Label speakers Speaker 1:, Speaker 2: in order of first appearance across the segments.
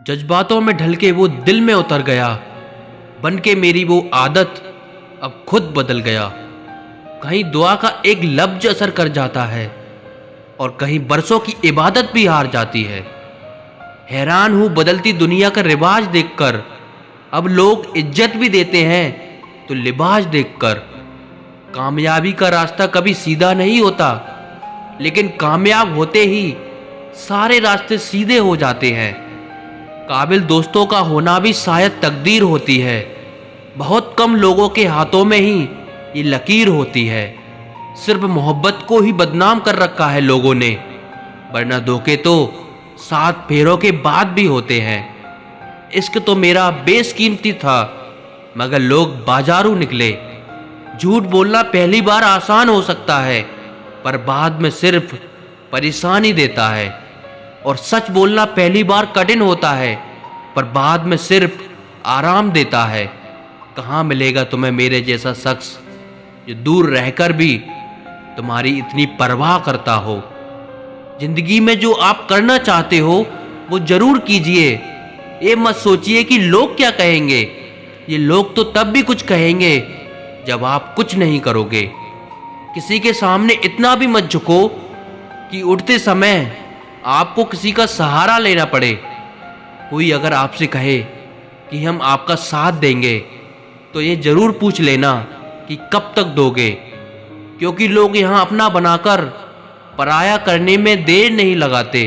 Speaker 1: जज्बातों में ढल के वो दिल में उतर गया, बन के मेरी वो आदत अब खुद बदल गया। कहीं दुआ का एक लफ्ज असर कर जाता है और कहीं बरसों की इबादत भी हार जाती है। हैरान हूँ बदलती दुनिया का रिवाज देखकर, अब लोग इज्जत भी देते हैं तो लिबास देखकर। कामयाबी का रास्ता कभी सीधा नहीं होता, लेकिन कामयाब होते ही सारे रास्ते सीधे हो जाते हैं। काबिल दोस्तों का होना भी शायद तकदीर होती है, बहुत कम लोगों के हाथों में ही ये लकीर होती है। सिर्फ मोहब्बत को ही बदनाम कर रखा है लोगों ने, वरना धोखे तो 7 फेरों के बाद भी होते हैं। इश्क तो मेरा बेशकीमती था, मगर लोग बाजारू निकले। झूठ बोलना पहली बार आसान हो सकता है, पर बाद में सिर्फ परेशानी देता है। और सच बोलना पहली बार कठिन होता है, पर बाद में सिर्फ आराम देता है। कहाँ मिलेगा तुम्हें मेरे जैसा शख्स जो दूर रहकर भी तुम्हारी इतनी परवाह करता हो। जिंदगी में जो आप करना चाहते हो वो जरूर कीजिए। ये मत सोचिए कि लोग क्या कहेंगे, ये लोग तो तब भी कुछ कहेंगे जब आप कुछ नहीं करोगे। किसी के सामने इतना भी मत झुको कि उठते समय आपको किसी का सहारा लेना पड़े। कोई अगर आपसे कहे कि हम आपका साथ देंगे, तो ये जरूर पूछ लेना कि कब तक दोगे, क्योंकि लोग यहाँ अपना बनाकर पराया करने में देर नहीं लगाते।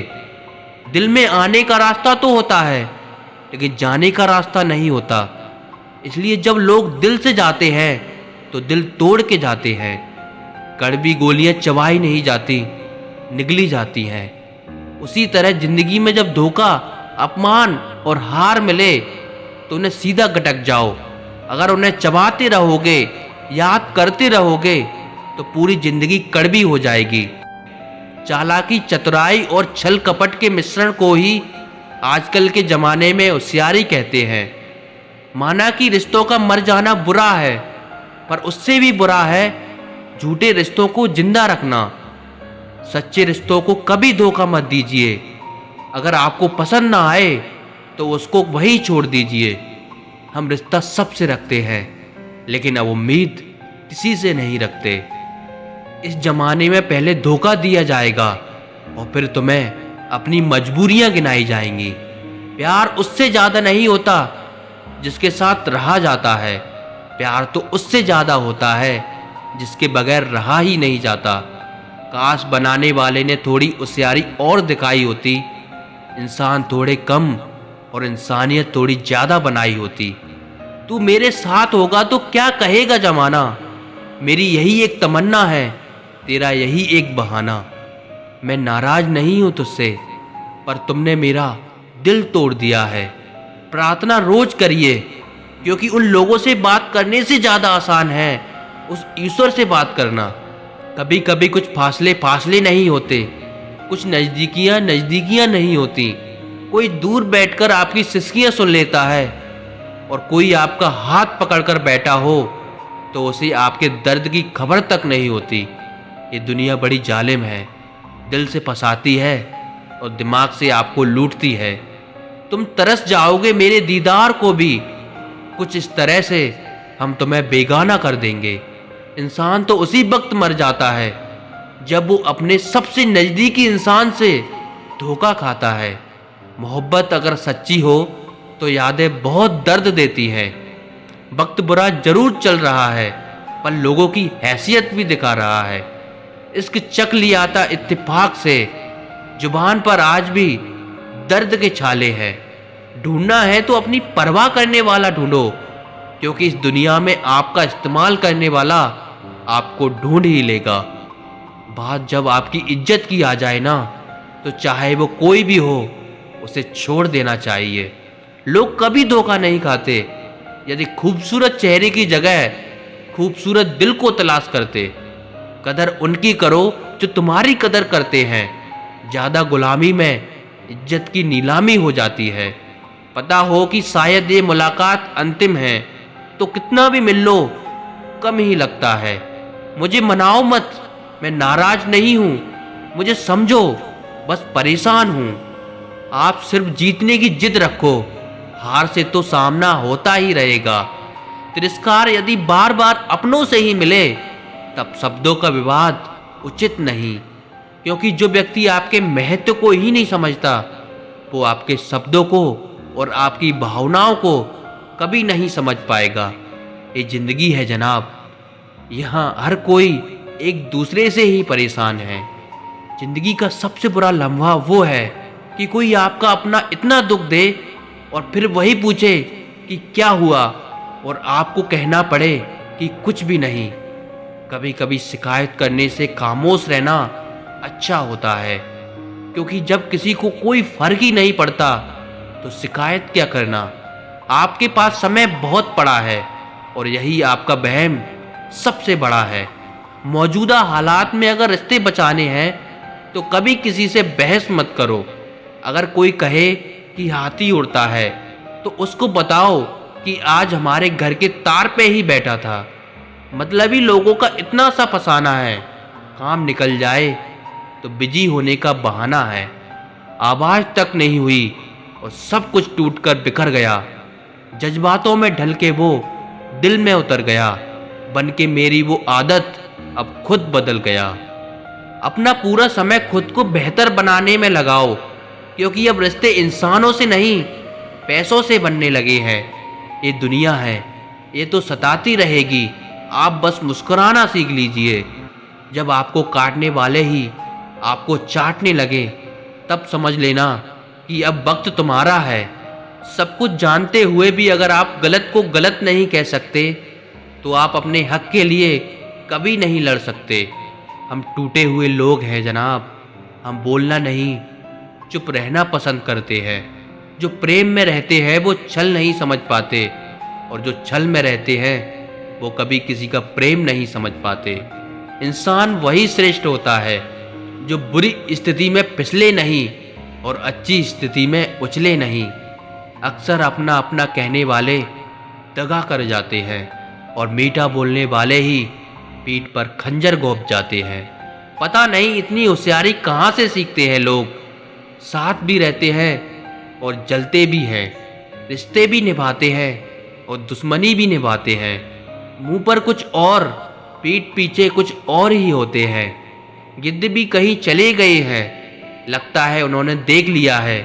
Speaker 1: दिल में आने का रास्ता तो होता है, लेकिन जाने का रास्ता नहीं होता। इसलिए जब लोग दिल से जाते हैं तो दिल तोड़ के जाते हैं। कड़वी गोलियां चबाई नहीं जाती, निगली जाती हैं। उसी तरह जिंदगी में जब धोखा, अपमान और हार मिले तो उन्हें सीधा गटक जाओ। अगर उन्हें चबाते रहोगे, याद करते रहोगे, तो पूरी जिंदगी कड़वी हो जाएगी। चालाकी, चतुराई और छल कपट के मिश्रण को ही आजकल के जमाने में होशियारी कहते हैं। माना कि रिश्तों का मर जाना बुरा है, पर उससे भी बुरा है झूठे रिश्तों को जिंदा रखना। सच्चे रिश्तों को कभी धोखा मत दीजिए। अगर आपको पसंद ना आए तो उसको वही छोड़ दीजिए। हम रिश्ता सबसे रखते हैं, लेकिन अब उम्मीद किसी से नहीं रखते। इस जमाने में पहले धोखा दिया जाएगा और फिर तुम्हें अपनी मजबूरियां गिनाई जाएंगी। प्यार उससे ज्यादा नहीं होता जिसके साथ रहा जाता है, प्यार तो उससे ज्यादा होता है जिसके बगैर रहा ही नहीं जाता। काश बनाने वाले ने थोड़ी होशियारी और दिखाई होती, इंसान थोड़े कम और इंसानियत थोड़ी ज्यादा बनाई होती। तू मेरे साथ होगा तो क्या कहेगा जमाना, मेरी यही एक तमन्ना है, तेरा यही एक बहाना। मैं नाराज नहीं हूं तुझसे, पर तुमने मेरा दिल तोड़ दिया है। प्रार्थना रोज करिए, क्योंकि उन लोगों से बात करने से ज्यादा आसान है उस ईश्वर से बात करना। कभी कभी कुछ फासले नहीं होते, कुछ नजदीकियां नहीं होती। कोई दूर बैठकर आपकी सिसकियां सुन लेता है, और कोई आपका हाथ पकड़कर बैठा हो तो उसे आपके दर्द की खबर तक नहीं होती। ये दुनिया बड़ी जालिम है, दिल से फंसाती है और दिमाग से आपको लूटती है। तुम तरस जाओगे मेरे दीदार को भी, कुछ इस तरह से हम तुम्हें बेगाना कर देंगे। इंसान तो उसी वक्त मर जाता है जब वो अपने सबसे नज़दीकी इंसान से धोखा खाता है। मोहब्बत अगर सच्ची हो तो यादें बहुत दर्द देती हैं। वक्त बुरा जरूर चल रहा है, पर लोगों की हैसियत भी दिखा रहा है। इश्क चक लिया था इत्तेफाक से, जुबान पर आज भी दर्द के छाले हैं। ढूंढना है तो अपनी परवाह करने वाला ढूंढो, क्योंकि इस दुनिया में आपका इस्तेमाल करने वाला आपको ढूंढ ही लेगा। बात जब आपकी इज्जत की आ जाए ना, तो चाहे वो कोई भी हो, उसे छोड़ देना चाहिए। लोग कभी धोखा नहीं खाते। यदि खूबसूरत चेहरे की जगह खूबसूरत दिल को तलाश करते, कदर उनकी करो जो तुम्हारी कदर करते हैं। ज्यादा गुलामी में इज्जत की नीलामी हो जाती है। पता हो कि शायद ये मुलाकात अंतिम है, तो कितना भी मिल लो कम ही लगता है। मुझे मनाओ मत, मैं नाराज नहीं हूं, मुझे समझो, बस परेशान हूं। आप सिर्फ जीतने की जिद रखो, हार से तो सामना होता ही रहेगा। तिरस्कार यदि बार बार अपनों से ही मिले तब शब्दों का विवाद उचित नहीं, क्योंकि जो व्यक्ति आपके महत्व को ही नहीं समझता वो आपके शब्दों को और आपकी भावनाओं को कभी नहीं समझ पाएगा। ये जिंदगी है जनाब, यहाँ हर कोई एक दूसरे से ही परेशान है। जिंदगी का सबसे बुरा लम्हा वो है कि कोई आपका अपना इतना दुख दे और फिर वही पूछे कि क्या हुआ और आपको कहना पड़े कि कुछ भी नहीं। कभी कभी शिकायत करने से खामोश रहना अच्छा होता है, क्योंकि जब किसी को कोई फर्क ही नहीं पड़ता तो शिकायत क्या करना। आपके पास समय बहुत पड़ा है और यही आपका वहम सबसे बड़ा है। मौजूदा हालात में अगर रिश्ते बचाने हैं तो कभी किसी से बहस मत करो। अगर कोई कहे कि हाथी उड़ता है तो उसको बताओ कि आज हमारे घर के तार पे ही बैठा था। मतलबी लोगों का इतना सा फसाना है, काम निकल जाए तो बिजी होने का बहाना है। आवाज़ तक नहीं हुई और सब कुछ टूटकर बिखर गया। जज्बातों में ढल के वो दिल में उतर गया। बन के मेरी वो आदत अब खुद बदल गया। अपना पूरा समय खुद को बेहतर बनाने में लगाओ, क्योंकि अब रिश्ते इंसानों से नहीं पैसों से बनने लगे हैं। ये दुनिया है, ये तो सताती रहेगी, आप बस मुस्कुराना सीख लीजिए। जब आपको काटने वाले ही आपको चाटने लगे तब समझ लेना कि अब वक्त तुम्हारा है। सब कुछ जानते हुए भी अगर आप गलत को गलत नहीं कह सकते तो आप अपने हक के लिए कभी नहीं लड़ सकते। हम टूटे हुए लोग हैं जनाब, हम बोलना नहीं चुप रहना पसंद करते हैं। जो प्रेम में रहते हैं वो छल नहीं समझ पाते, और जो छल में रहते हैं वो कभी किसी का प्रेम नहीं समझ पाते। इंसान वही श्रेष्ठ होता है जो बुरी स्थिति में फिसले नहीं और अच्छी स्थिति में उछले नहीं। अक्सर अपना अपना कहने वाले दगा कर जाते हैं और मीठा बोलने वाले ही पीठ पर खंजर घोंप जाते हैं। पता नहीं इतनी होशियारी कहाँ से सीखते हैं लोग। साथ भी रहते हैं और जलते भी हैं, रिश्ते भी निभाते हैं और दुश्मनी भी निभाते हैं। मुंह पर कुछ और, पीठ पीछे कुछ और ही होते हैं। गिद्ध भी कहीं चले गए हैं, लगता है उन्होंने देख लिया है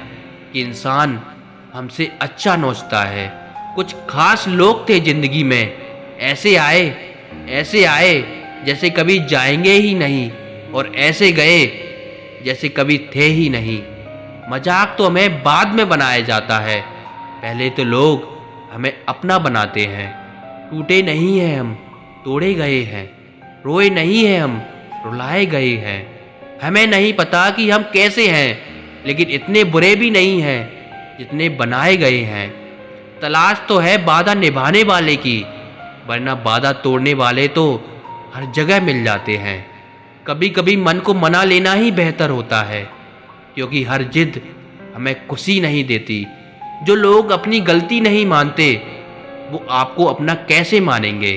Speaker 1: कि इंसान हमसे अच्छा नोचता है। कुछ खास लोग थे जिंदगी में, ऐसे आए जैसे कभी जाएंगे ही नहीं, और ऐसे गए जैसे कभी थे ही नहीं। मजाक तो हमें बाद में बनाया जाता है, पहले तो लोग हमें अपना बनाते हैं। टूटे नहीं हैं हम, तोड़े गए हैं। रोए नहीं हैं हम, रुलाए गए हैं। हमें नहीं पता कि हम कैसे हैं, लेकिन इतने बुरे भी नहीं हैं जितने बनाए गए हैं। तलाश तो है वादा निभाने वाले की, वरना वादा तोड़ने वाले तो हर जगह मिल जाते हैं। कभी कभी मन को मना लेना ही बेहतर होता है, क्योंकि हर जिद हमें खुशी नहीं देती। जो लोग अपनी गलती नहीं मानते वो आपको अपना कैसे मानेंगे।